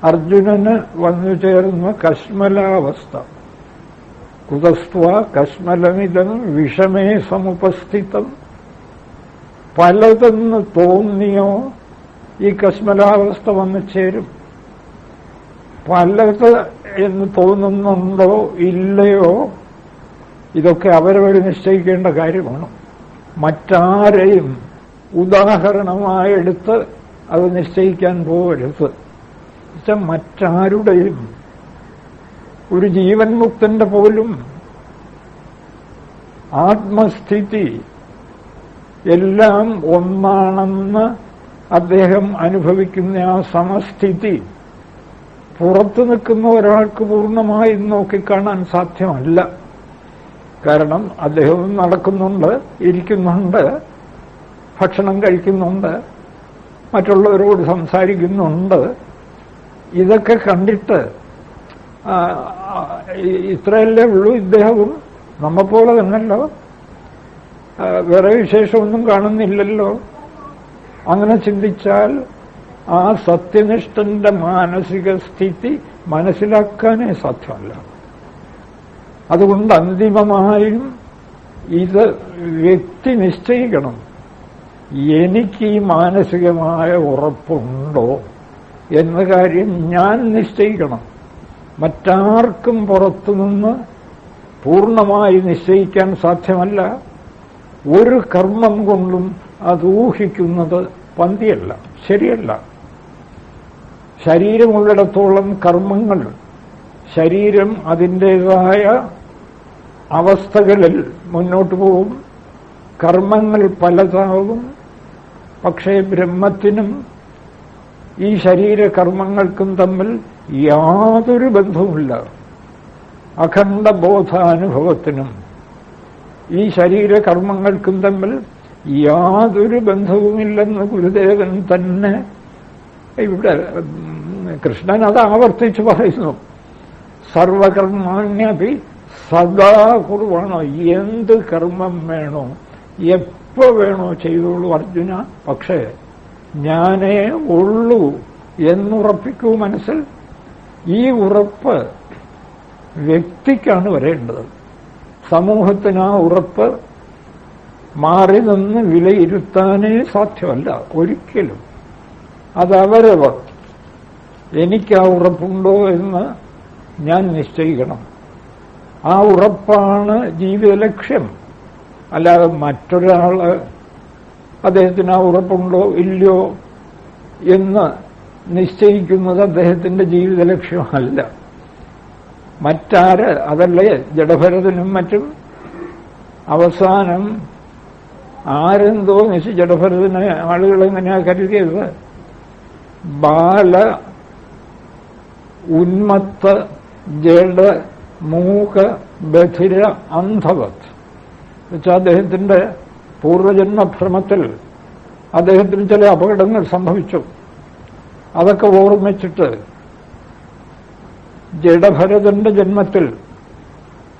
അർജുനന് വന്നു ചേർന്ന കശ്മലാവസ്ഥ. കുതസ്ത്വ കശ്മലമിതം വിഷമേ സമുപസ്ഥിതം. പലതെന്ന് തോന്നിയോ ഈ കശ്മലാവസ്ഥ വന്നു ചേരും. പലത് എന്ന് തോന്നുന്നുണ്ടോ ഇല്ലയോ ഇതൊക്കെ അവരവർ നിശ്ചയിക്കേണ്ട കാര്യമാണ്. മറ്റാരെയും ഉദാഹരണമായെടുത്ത് അത് നിശ്ചയിക്കാൻ പോകരുത്. മറ്റാരുടെയും ഒരു ജീവൻ മുക്തന്റെ പോലും ആത്മസ്ഥിതി എല്ലാം ഒന്നാണെന്ന് അദ്ദേഹം അനുഭവിക്കുന്ന ആ സമസ്ഥിതി പുറത്തു നിൽക്കുന്ന ഒരാൾക്ക് പൂർണ്ണമായി നോക്കിക്കാണാൻ സാധ്യമല്ല. കാരണം അദ്ദേഹവും നടക്കുന്നുണ്ട്, ഇരിക്കുന്നുണ്ട്, ഭക്ഷണം കഴിക്കുന്നുണ്ട്, മറ്റുള്ളവരോട് സംസാരിക്കുന്നുണ്ട്. ഇതൊക്കെ കണ്ടിട്ട് ഇത്രയല്ലേ ഉള്ളൂ, ഇദ്ദേഹവും നമ്മെപ്പോലെ തന്നല്ലോ, വേറെ വിശേഷമൊന്നും കാണുന്നില്ലല്ലോ. അങ്ങനെ ചിന്തിച്ചാൽ ആ സത്യനിഷ്ഠന്റെ മാനസിക സ്ഥിതി മനസ്സിലാക്കാനേ സാധ്യമല്ല. അതുകൊണ്ട് അന്തിമമായും ഇത് വ്യക്തി നിശ്ചയിക്കണം. എനിക്ക് ഈ മാനസികമായ ഉറപ്പുണ്ടോ എന്ന കാര്യം ഞാൻ നിശ്ചയിക്കണം. മറ്റാർക്കും പുറത്തുനിന്ന് പൂർണ്ണമായി നിശ്ചയിക്കാൻ സാധ്യമല്ല. ഒരു കർമ്മം കൊണ്ടും അത് ഊഹിക്കുന്നത് പന്തിയല്ല, ശരിയല്ല. ശരീരമുള്ളിടത്തോളം കർമ്മങ്ങൾ, ശരീരം അതിൻ്റെതായ അവസ്ഥകളിൽ മുന്നോട്ട് പോകും, കർമ്മങ്ങൾ പലതാവും. പക്ഷേ ബ്രഹ്മത്തിനും ഈ ശരീരകർമ്മങ്ങൾക്കും തമ്മിൽ യാതൊരു ബന്ധവുമില്ല. അഖണ്ഡ ബോധാനുഭവത്തിനും ഈ ശരീരകർമ്മങ്ങൾക്കും തമ്മിൽ യാതൊരു ബന്ധവുമില്ലെന്ന് ഗുരുദേവൻ തന്നെ ഇവിടെ കൃഷ്ണൻ അത് ആവർത്തിച്ച് പറയുന്നു. സർവകർമാണ്യപി സദാ കുർവണോ. എന്ത് കർമ്മം വേണോ എപ്പോ വേണോ ചെയ്തോളൂ അർജുന, പക്ഷേ ഞാനേ ഉള്ളൂ എന്നുറപ്പിക്കൂ മനസ്സിൽ. ഈ ഉറപ്പ് വ്യക്തിക്കാണ് വരേണ്ടത്. സമൂഹത്തിന് ആ ഉറപ്പ് മാറി നിന്ന് വിലയിരുത്താനേ സാധ്യമല്ല ഒരിക്കലും. അതവരവർ എനിക്ക് ആ ഉറപ്പുണ്ടോ എന്ന് ഞാൻ നിശ്ചയിക്കണം. ആ ഉറപ്പാണ് ജീവിത ലക്ഷ്യം. അല്ലാതെ മറ്റൊരാൾ അദ്ദേഹത്തിന് ആ ഉറപ്പുണ്ടോ ഇല്ലയോ എന്ന് നിശ്ചയിക്കുന്നത് അദ്ദേഹത്തിന്റെ ജീവിത ലക്ഷ്യമല്ല. മറ്റാര് അതല്ലേ ജഡഭരതനും മറ്റും അവസാനം ആരെന്തോ ജഡഭരതന് ആളുകൾ എങ്ങനെയാ കരുതിയത്? ബാല ഉന്മത്ത ജഡ മൂക ബധിര അന്ധവത് വെച്ചാൽ അദ്ദേഹത്തിന്റെ പൂർവജന്മഭ്രമത്തിൽ അദ്ദേഹത്തിന് ചില അപകടങ്ങൾ സംഭവിച്ചു. അതൊക്കെ ഓർമ്മിച്ചിട്ട് ജഡഭരതന്റെ ജന്മത്തിൽ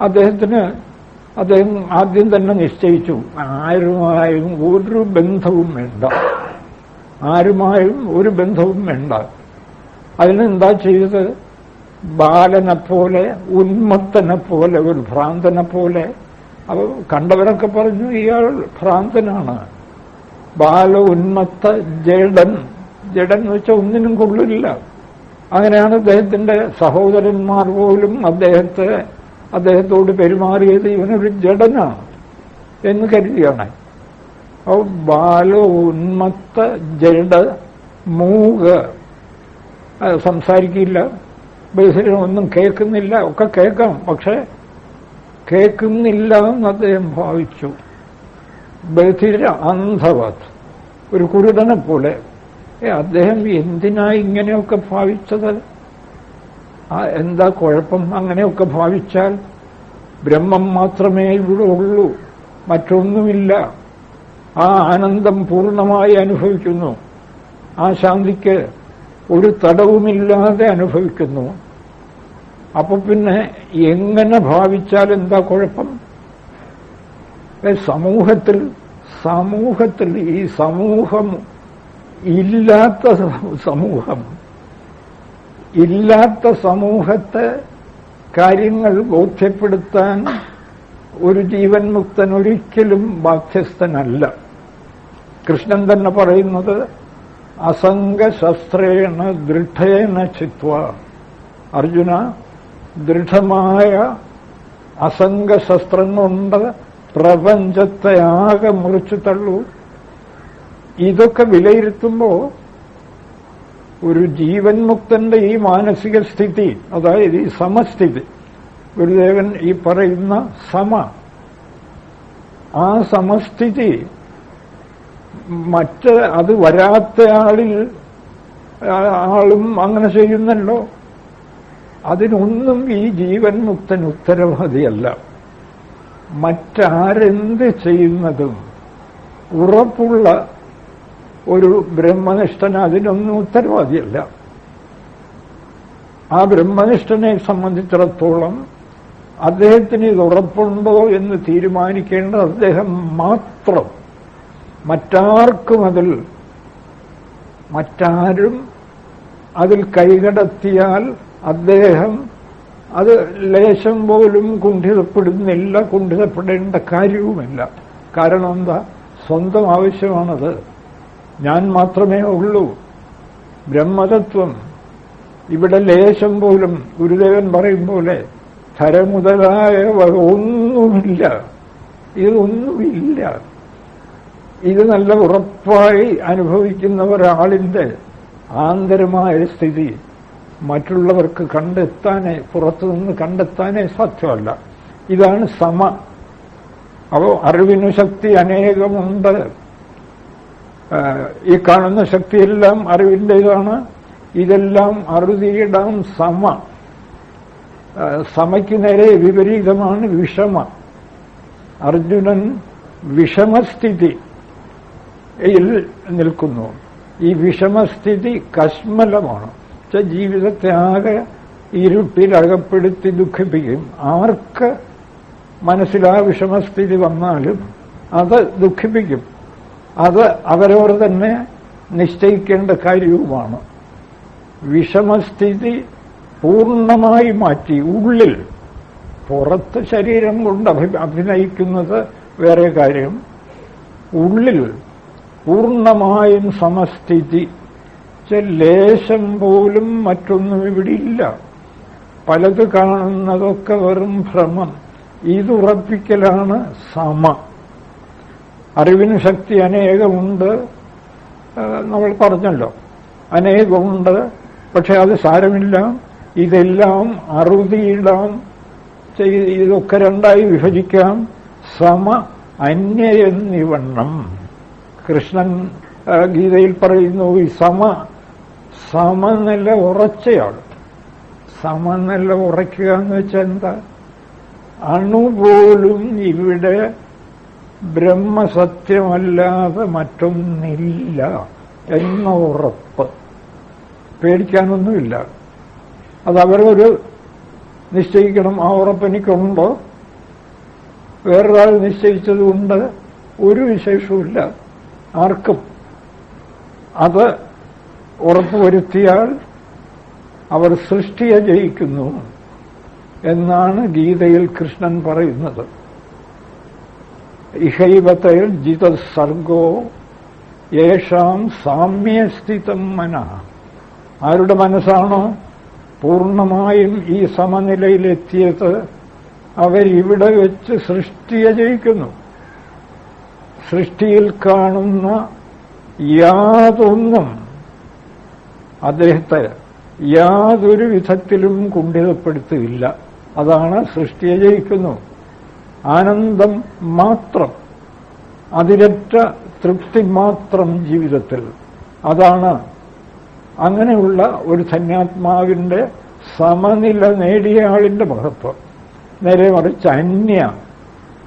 അദ്ദേഹം ആദ്യം തന്നെ നിശ്ചയിച്ചു ആരുമായും ഒരു ബന്ധവും വേണ്ട, ആരുമായും ഒരു ബന്ധവും വേണ്ട. അതിനെന്താ ചെയ്തത്? ബാലനെപ്പോലെ, ഉന്മത്തനെപ്പോലെ, ഒരു ഭ്രാന്തനെപ്പോലെ. അപ്പൊ കണ്ടവരൊക്കെ പറഞ്ഞു ഇയാൾ ഭ്രാന്തനാണ്. ബാല ഉന്മത്ത ജഡൻ, ജഡൻ എന്ന് വെച്ചാൽ ഒന്നിനും കൊള്ളില്ല. അങ്ങനെയാണ് അദ്ദേഹത്തിന്റെ സഹോദരന്മാർ പോലും അദ്ദേഹത്തോട് പെരുമാറിയത്. ഇവനൊരു ജഡനാണ് എന്ന് കരുതിയാണ്. അപ്പോൾ ബാല ഉന്മത്ത ജഡ മൂക, സംസാരിക്കില്ല, ഒന്നും കേൾക്കുന്നില്ല, ഒക്കെ കേൾക്കാം, പക്ഷെ കേൾക്കുന്നില്ല എന്ന് അദ്ദേഹം ഭാവിച്ചു. ബധിര അന്ധവത്, ഒരു കുരുടനെ പോലെ. അദ്ദേഹം എന്തിനാ ഇങ്ങനെയൊക്കെ ഭാവിച്ചത്? എന്താ കുഴപ്പം അങ്ങനെയൊക്കെ ഭാവിച്ചാൽ? ബ്രഹ്മം മാത്രമേ ഇവിടെ ഉള്ളൂ, മറ്റൊന്നുമില്ല. ആ ആനന്ദം പൂർണ്ണമായി അനുഭവിക്കുന്നു. ആ ശാന്തിക്ക് ഒരു തടവുമില്ലാതെ അനുഭവിക്കുന്നു. അപ്പൊ പിന്നെ എങ്ങനെ ഭാവിച്ചാൽ എന്താ കുഴപ്പം? സമൂഹത്തിൽ ഈ സമൂഹം ഇല്ലാത്ത സമൂഹം, ഇല്ലാത്ത സമൂഹത്തെ കാര്യങ്ങൾ ബോധ്യപ്പെടുത്താൻ ഒരു ജീവൻ മുക്തൻ ഒരിക്കലും ബാധ്യസ്ഥനല്ല. കൃഷ്ണൻ തന്നെ പറയുന്നത് അസംഗശസ്ത്രേണ ദൃഢേന ചിത്വ. അർജുന, ദൃഢമായ അസംഗശസ്ത്രം കൊണ്ട് പ്രപഞ്ചത്തെ ആകെ മുറിച്ചു തള്ളൂ. ഇതൊക്കെ വിലയിരുത്തുമ്പോൾ ഒരു ജീവൻ മുക്തന്റെ ഈ മാനസിക സ്ഥിതി, അതായത് ഈ സമസ്ഥിതി, ഗുരുദേവൻ ഈ പറയുന്ന ആ സമസ്ഥിതി അത് വരാത്ത ആളും അങ്ങനെ ചെയ്യുന്നല്ലോ. അതിനൊന്നും ഈ ജീവൻ മുക്തൻ ഉത്തരവാദിയല്ല. മറ്റാരെന്ത് ചെയ്യുന്നതും ഉറപ്പുള്ള ഒരു ബ്രഹ്മനിഷ്ഠന് അതിനൊന്നും ഉത്തരവാദിയല്ല. ആ ബ്രഹ്മനിഷ്ഠനെ സംബന്ധിച്ചിടത്തോളം അദ്ദേഹത്തിന് ഇത് ഉറപ്പുണ്ടോ എന്ന് തീരുമാനിക്കേണ്ടത് അദ്ദേഹം മാത്രം. മറ്റാരും അതിൽ കൈകടത്തിയാൽ അദ്ദേഹം അത് ലേശം പോലും കുണ്ഠിതപ്പെടുന്നില്ല, കുണ്ഠിതപ്പെടേണ്ട കാര്യവുമില്ല. കാരണം എന്താ? സ്വന്തം ആവശ്യമാണത്. ഞാൻ മാത്രമേ ഉള്ളൂ. ബ്രഹ്മതത്വം ഇവിടെ ലേശം പോലും ഗുരുദേവൻ പറയും പോലെ ധരമുതലായ ഒന്നുമില്ല. ഇതൊന്നുമില്ല. ഇത് നല്ല ഉറപ്പായി അനുഭവിക്കുന്ന ഒരാളിന്റെ ആന്തരമായ സ്ഥിതി മറ്റുള്ളവർക്ക് പുറത്തുനിന്ന് കണ്ടെത്താനേ സാധ്യമല്ല. ഇതാണ് അപ്പോൾ അറിവിനു ശക്തി അനേകമുണ്ട്. ഈ കാണുന്ന ശക്തിയെല്ലാം അറിവിൻ്റെതാണ്. ഇതെല്ലാം അറുതിയിടാം. സമയ്ക്ക് നേരെ വിപരീതമാണ് വിഷമ. അർജുനൻ വിഷമസ്ഥിതിയിൽ നിൽക്കുന്നു. ഈ വിഷമസ്ഥിതി കശ്മലമാണ്. ജീവിതത്തെ ആകെ ഇരുട്ടിലകപ്പെടുത്തി ദുഃഖിപ്പിക്കും. ആർക്ക് മനസ്സിലാ വിഷമസ്ഥിതി വന്നാലും അത് ദുഃഖിപ്പിക്കും. അത് അവരവർ തന്നെ നിശ്ചയിക്കേണ്ട കാര്യവുമാണ്. വിഷമസ്ഥിതി പൂർണ്ണമായി മാറ്റി ഉള്ളിൽ, പുറത്ത് ശരീരം കൊണ്ട് അഭിനയിക്കുന്നത് വേറെ കാര്യം, ഉള്ളിൽ പൂർണ്ണമായും സമസ്ഥിതി. ലേശം പോലും മറ്റൊന്നും ഇവിടെ ഇല്ല. പലത് കാണുന്നതൊക്കെ വെറും ഭ്രമം. ഇതുറപ്പിക്കലാണ് അറിവിന് ശക്തി അനേകമുണ്ട്. നമ്മൾ പറഞ്ഞല്ലോ, അനേകമുണ്ട്. പക്ഷെ അത് സാരമില്ല. ഇതെല്ലാം അറുതിയിടാം. ഇതൊക്കെ രണ്ടായി വിഭജിക്കാം. അന്യ എന്നിവണ്ണം കൃഷ്ണൻ ഗീതയിൽ പറയുന്നു. ഈ സമനില ഉറച്ചയാണ്. സമനില ഉറയ്ക്കുക എന്ന് വെച്ചാൽ എന്താ? അണുപോലും ഇവിടെ ബ്രഹ്മസത്യമല്ലാതെ മറ്റൊന്നില്ല എന്ന ഉറപ്പ്. പേടിക്കാനൊന്നുമില്ല. അത് അവരൊരു നിശ്ചയിക്കണം. ആ ഉറപ്പ് എനിക്കുണ്ടോ? വേറൊരാൾ നിശ്ചയിച്ചതുകൊണ്ട് ഒരു വിശേഷവുമില്ല ആർക്കും. അത് ഉറപ്പുവരുത്തിയാൽ അവർ സൃഷ്ടിയെ ജയിക്കുന്നു എന്നാണ് ഗീതയിൽ കൃഷ്ണൻ പറയുന്നത്. ഇഹൈവതയിൽ ജിതസർഗോ യേഷാം സാമ്യസ്ഥിതം മനഃ. ആരുടെ മനസ്സാണോ പൂർണ്ണമായും ഈ സമനിലയിലെത്തിയത് അവരിവിടെ വെച്ച് സൃഷ്ടിയെ ജയിക്കുന്നു. സൃഷ്ടിയിൽ കാണുന്ന യാതൊന്നും അദ്ദേഹത്തെ യാതൊരു വിധത്തിലും കുണ്ഠിതപ്പെടുത്തില്ല. അതാണ് സൃഷ്ടിയെ ജയിക്കുന്നു. ആനന്ദം മാത്രം, അതിരറ്റ തൃപ്തി മാത്രം ജീവിതത്തിൽ. അതാണ് അങ്ങനെയുള്ള ഒരു ധന്യാത്മാവിന്റെ സമനില നേടിയ ആളിന്റെ മഹത്വം. നേരെ മറിച്ച് അന്യ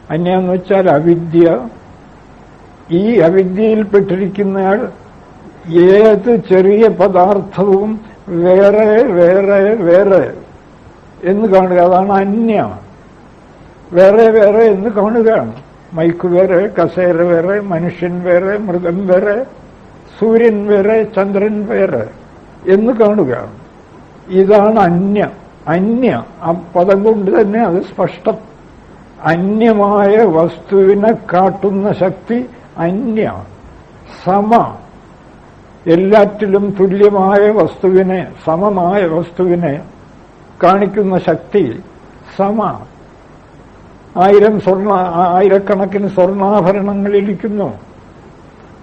എന്ന് വെച്ചാൽ അവിദ്യ. ഈ അവിദ്യയിൽപ്പെട്ടിരിക്കുന്നയാൾ ഏത് ചെറിയ പദാർത്ഥവും വേറെ വേറെ വേറെ എന്ന് കാണുക. അതാണ് അന്യ. വേറെ വേറെ എന്ന് കാണുകയാണ്. മൈക്ക് വേറെ, കസേര വേറെ, മനുഷ്യൻ വേറെ, മൃഗം വേറെ, സൂര്യൻ വേറെ, ചന്ദ്രൻ വേറെ എന്ന് കാണുകയാണ്. ഇതാണ് അന്യ ആ പദം കൊണ്ട് തന്നെ അത് സ്പഷ്ടം. അന്യമായ വസ്തുവിനെ കാട്ടുന്ന ശക്തി അന്യ. സമ, എല്ലാറ്റിലും തുല്യമായ വസ്തുവിനെ, സമമായ വസ്തുവിനെ കാണിക്കുന്ന ശക്തി സമ. ആയിരക്കണക്കിന് സ്വർണ്ണാഭരണങ്ങളിരിക്കുന്നു.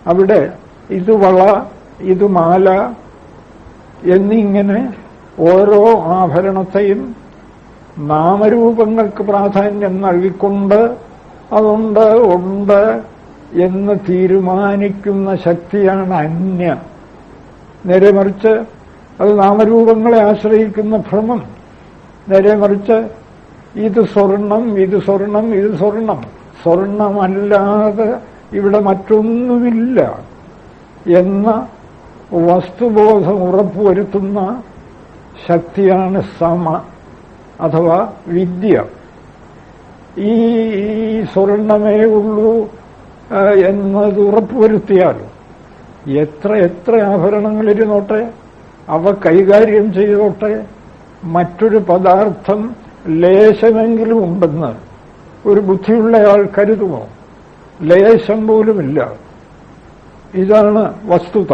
അവിടെ ഇത് വള, ഇത് മാല എന്നിങ്ങനെ ഓരോ ആഭരണത്തെയും നാമരൂപങ്ങൾക്ക് പ്രാധാന്യം നൽകിക്കൊണ്ട് അതുണ്ട് ഉണ്ട് എന്ന് തീരുമാനിക്കുന്ന ശക്തിയാണ് അന്യ. നേരെ മറിച്ച് അത് നാമരൂപങ്ങളെ ആശ്രയിക്കുന്ന ഭ്രമം. നേരെ മറിച്ച് ഇത് സ്വർണം, ഇത് സ്വർണം, ഇത് സ്വർണം, സ്വർണമല്ലാതെ ഇവിടെ മറ്റൊന്നുമില്ല എന്ന വസ്തുബോധം ഉറപ്പുവരുത്തുന്ന ശക്തിയാണ് സമ അഥവാ വിദ്യ. ഈ സ്വർണമേ ഉള്ളൂ എന്നത് ഉറപ്പുവരുത്തിയാൽ എത്ര ആഭരണങ്ങളിരുന്നോട്ടെ, അവ കൈകാര്യം ചെയ്തോട്ടെ, മറ്റൊരു പദാർത്ഥം ലേശമെങ്കിലും ഉണ്ടെന്ന് ഒരു ബുദ്ധിയുള്ളയാൾ കരുതുമോ? ലേശം പോലുമില്ല. ഇതാണ് വസ്തുത.